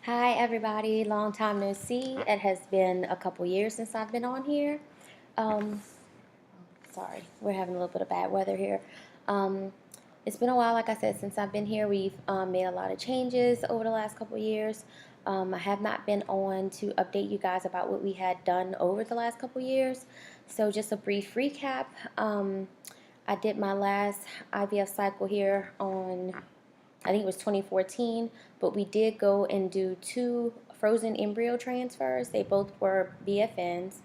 Hi everybody, long time no see. It has been a couple years since I've been on here. Um, Sorry, we're having a little bit of bad weather here. Um, it's been a while, like I said, since I've been here. We've made a lot of changes over the last couple years. I have not been on to update you guys about what we had done over the last couple years. So just a brief recap. I did my last IVF cycle here on, I think it was 2014, but we did go and do two frozen embryo transfers. They both were BFNs.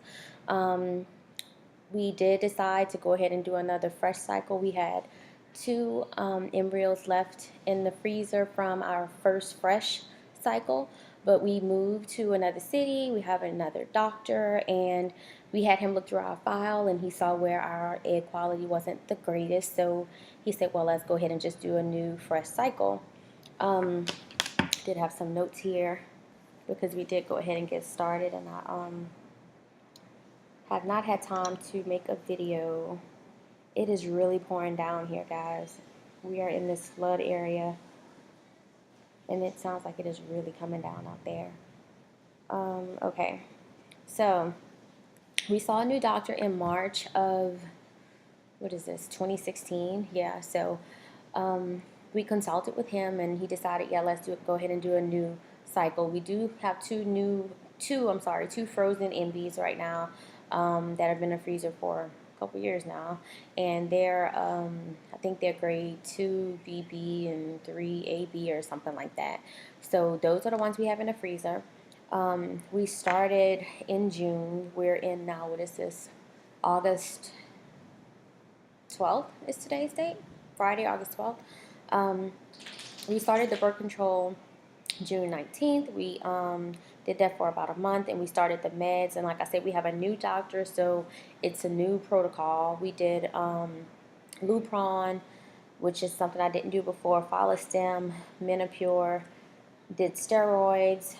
Um, we did decide to go ahead and do another fresh cycle. We had two embryos left in the freezer from our first fresh cycle, but we moved to another city. We have another doctor, and we had him look through our file, and he saw where our egg quality wasn't the greatest. So he said, well, let's go ahead and just do a new fresh cycle. Did have some notes here because we did go ahead and get started, and I have not had time to make a video. It is really pouring down here, guys. We are in this flood area, and it sounds like it is really coming down out there. Okay, so we saw a new doctor in March of, what is this, 2016? Yeah, so we consulted with him, and he decided, yeah, let's go ahead and do a new cycle. We do have two frozen MVs right now that have been in the freezer for a couple years now, and they're I think they're grade 2 BB and 3 AB or something like that. So those are the ones we have in the freezer. We started in June. We're in now, what is this, August 12th is today's date, Friday, August 12th. We started the birth control June 19th. We did that for about a month, and we started the meds. And like I said, we have a new doctor, so it's a new protocol. We did Lupron, which is something I didn't do before, Follistim, Menopur, did steroids.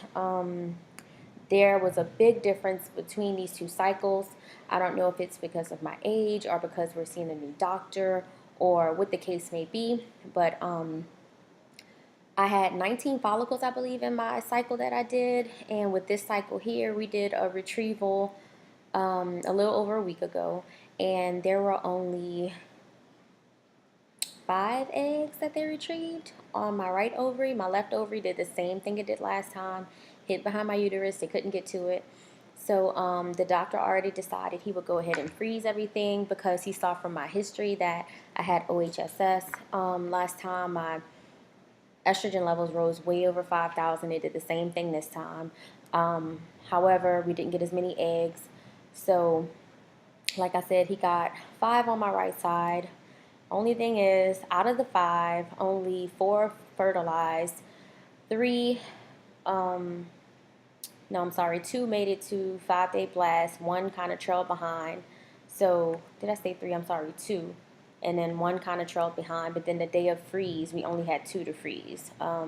There was a big difference between these two cycles. I don't know if it's because of my age or because we're seeing a new doctor or what the case may be, but I had 19 follicles, I believe, in my cycle that I did, and with this cycle here, we did a retrieval a little over a week ago, and there were only 5 eggs that they retrieved on my right ovary. My left ovary did the same thing it did last time, hid behind my uterus. They couldn't get to it. So the doctor already decided he would go ahead and freeze everything because he saw from my history that I had OHSS. Last time my estrogen levels rose way over 5,000. It did the same thing this time. However, we didn't get as many eggs. So like I said, he got 5 on my right side. Only thing is, out of the 5, only 4 fertilized. 3, no, I'm sorry, 2 made it to 5-day blast. 1 kind of trailed behind. So, did I say 3? I'm sorry, 2. And then 1 kind of trailed behind. But then the day of freeze, we only had 2 to freeze. I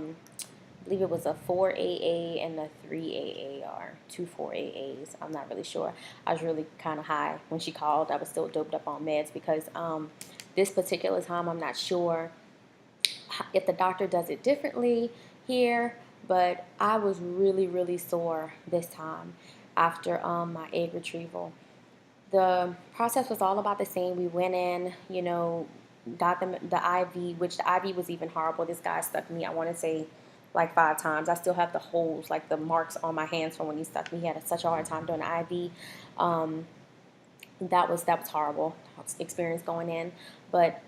believe it was a 4AA and a 3AA, or 2 4AAs. I'm not really sure. I was really kind of high when she called. I was still doped up on meds because this particular time, I'm not sure if the doctor does it differently here, but I was really, really sore this time after my egg retrieval. The process was all about the same. We went in, got them the IV, which the IV was even horrible. This guy stuck me, I want to say, like 5 times. I still have the holes, like the marks on my hands from when he stuck me. He had such a hard time doing the IV. That was horrible experience going in, but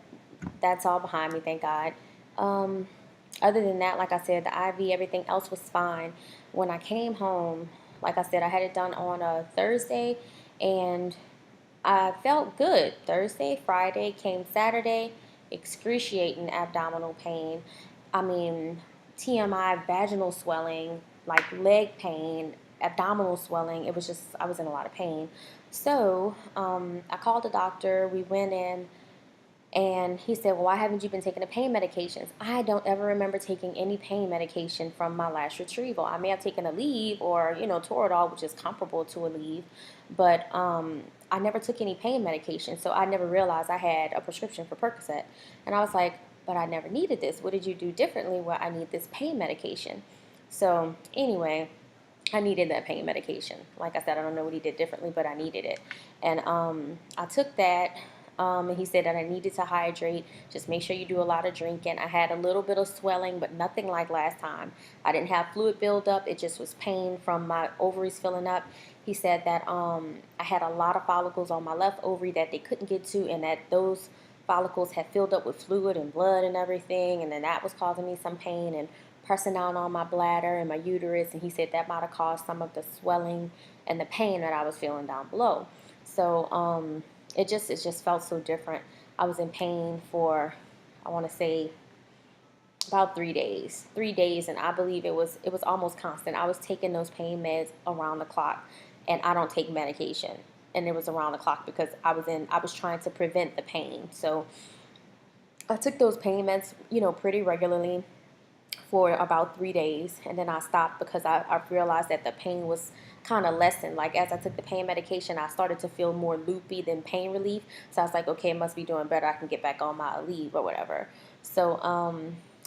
that's all behind me, thank God. Other than that, like I said, the IV, everything else was fine. When I came home, like I said, I had it done on a Thursday, and I felt good. Thursday, Friday, came Saturday, excruciating abdominal pain. I mean, TMI, vaginal swelling, like leg pain, abdominal swelling. It was just, I was in a lot of pain. So I called the doctor. We went in, and he said, well, why haven't you been taking the pain medications? I don't ever remember taking any pain medication from my last retrieval. I may have taken a leave or, Toradol, which is comparable to a leave, but I never took any pain medication, so I never realized I had a prescription for Percocet. And I was like, but I never needed this. What did you do differently where I need this pain medication? So anyway, I needed that pain medication. Like I said, I don't know what he did differently, but I needed it. And I took that, and he said that I needed to hydrate. Just make sure you do a lot of drinking. I had a little bit of swelling, but nothing like last time. I didn't have fluid buildup. It just was pain from my ovaries filling up. He said that I had a lot of follicles on my left ovary that they couldn't get to, and that those follicles had filled up with fluid and blood and everything, and then that was causing me some pain and pressing down on my bladder and my uterus, and he said that might have caused some of the swelling and the pain that I was feeling down below. So it just felt so different. I was in pain for, I want to say, about 3 days. 3 days, and I believe it was almost constant. I was taking those pain meds around the clock, and I don't take medication. And it was around the clock because I was trying to prevent the pain. So I took those pain meds, pretty regularly for about 3 days, and then I stopped because I realized that the pain was kind of lessened. Like as I took the pain medication, I started to feel more loopy than pain relief. So I was like, okay, it must be doing better. I can get back on my leave or whatever. So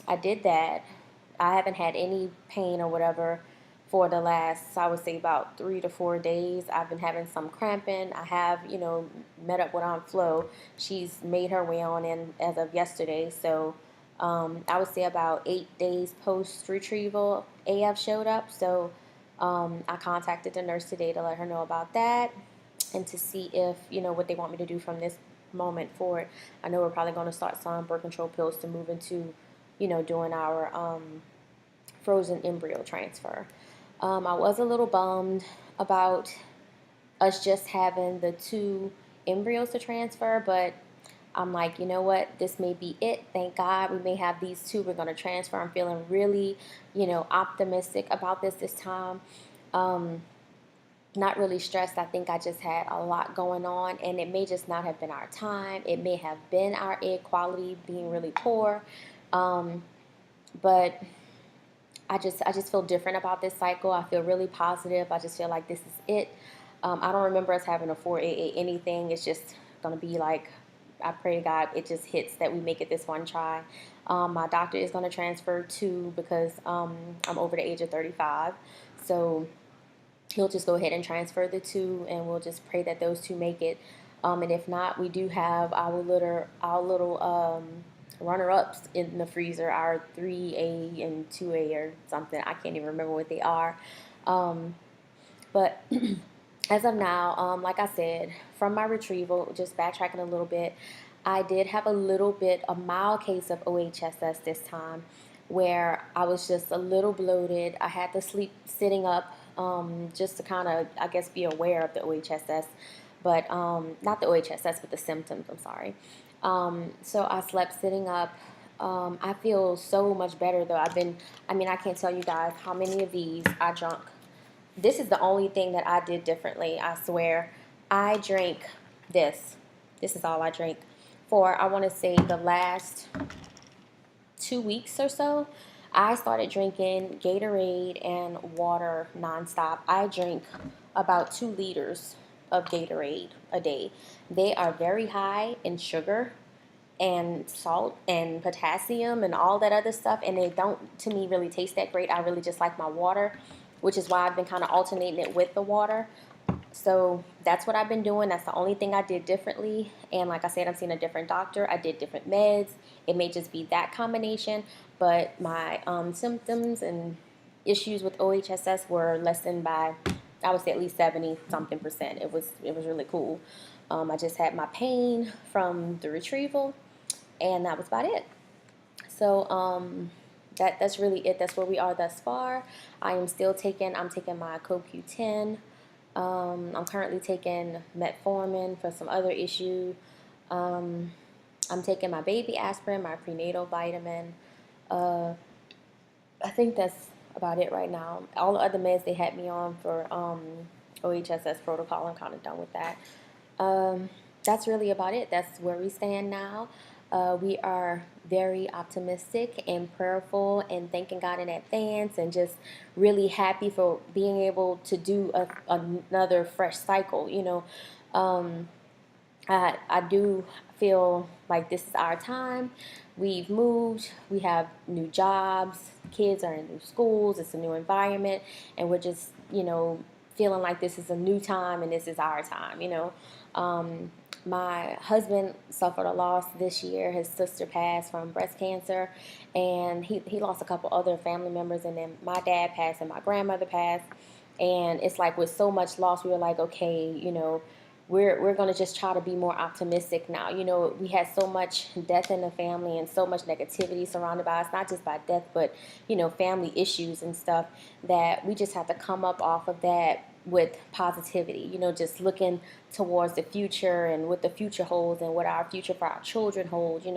I did that. I haven't had any pain or whatever for the last, I would say, about 3 to 4 days. I've been having some cramping. I have, met up with Aunt Flo. She's made her way on in as of yesterday. So I would say about 8 days post retrieval, AF showed up. So I contacted the nurse today to let her know about that and to see if, what they want me to do from this moment forward. I know we're probably going to start some birth control pills to move into, doing our frozen embryo transfer. I was a little bummed about us just having the 2 embryos to transfer, but I'm like, you know what? This may be it. Thank God we may have these 2 we're going to transfer. I'm feeling really, optimistic about this time. Not really stressed. I think I just had a lot going on, and it may just not have been our time. It may have been our egg quality being really poor. But I just feel different about this cycle. I feel really positive. I just feel like this is it. I don't remember us having a 4AA anything. It's just going to be like, I pray to God it just hits that we make it this one try. My doctor is going to transfer 2 because I'm over the age of 35. So he'll just go ahead and transfer the 2, and we'll just pray that those 2 make it. And if not, we do have our little runner-ups in the freezer, our 3A and 2A or something. I can't even remember what they are. But as of now, like I said, from my retrieval, just backtracking a little bit, I did have a mild case of OHSS this time, where I was just a little bloated. I had to sleep sitting up, just to kind of, I guess, be aware of the OHSS, but not the OHSS, but the symptoms. I'm sorry. So I slept sitting up. I feel so much better though. I can't tell you guys how many of these I drunk. This is the only thing that I did differently, I swear. I drank this. This is all I drank for, I want to say, the last 2 weeks or so. I started drinking Gatorade and water nonstop. I drink about 2 liters of Gatorade a day. They are very high in sugar and salt and potassium and all that other stuff, and they don't, to me, really taste that great. I really just like my water, which is why I've been kind of alternating it with the water. So that's what I've been doing. That's the only thing I did differently. And like I said, I'm seeing a different doctor. I did different meds. It may just be that combination, but my symptoms and issues with OHSS were lessened by, I would say, at least 70 something percent. It was really cool. I just had my pain from the retrieval, and that was about it. So that's really it. That's where we are thus far. I'm taking my CoQ10. I'm currently taking metformin for some other issue. I'm taking my baby aspirin, my prenatal vitamin. I think that's about it right now. All the other meds they had me on for OHSS protocol, I'm kind of done with that. That's really about it. That's where we stand now. We are very optimistic and prayerful and thanking God in advance, and just really happy for being able to do another fresh cycle. I do feel like this is our time. We've moved, we have new jobs, kids are in new schools, it's a new environment, and we're just, feeling like this is a new time and this is our time. Um, my husband suffered a loss this year. His sister passed from breast cancer, and he lost a couple other family members, and then my dad passed and my grandmother passed. And it's like with so much loss, we were like, okay, we're going to just try to be more optimistic now. We had so much death in the family and so much negativity surrounded by us, not just by death, but, family issues and stuff, that we just have to come up off of that with positivity, just looking towards the future and what the future holds and what our future for our children holds.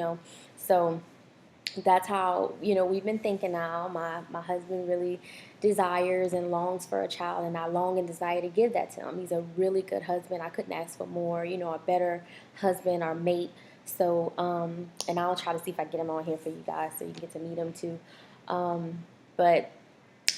So that's how we've been thinking now. My husband really desires and longs for a child, and I long and desire to give that to him. He's a really good husband. I couldn't ask for more, a better husband or mate. So and I'll try to see if I get him on here for you guys so you can get to meet him too. But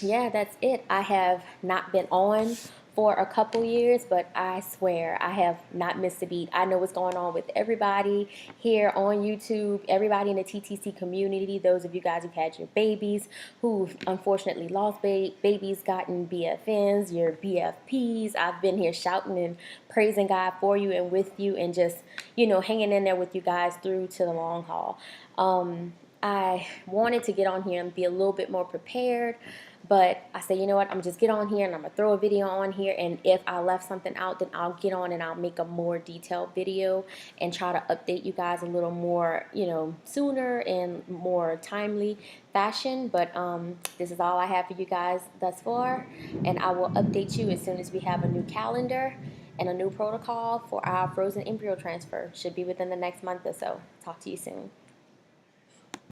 yeah, that's it. I have not been on for a couple years, but I swear I have not missed a beat. I know what's going on with everybody here on YouTube, everybody in the TTC community, those of you guys who've had your babies, who've unfortunately lost babies, gotten BFNs, your BFPs. I've been here shouting and praising God for you and with you, and just, hanging in there with you guys through to the long haul. I wanted to get on here and be a little bit more prepared, but I said, you know what, I'm just get on here and I'm going to throw a video on here, and if I left something out, then I'll get on and I'll make a more detailed video and try to update you guys a little more, sooner and more timely fashion. But this is all I have for you guys thus far, and I will update you as soon as we have a new calendar and a new protocol for our frozen embryo transfer. Should be within the next month or so. Talk to you soon.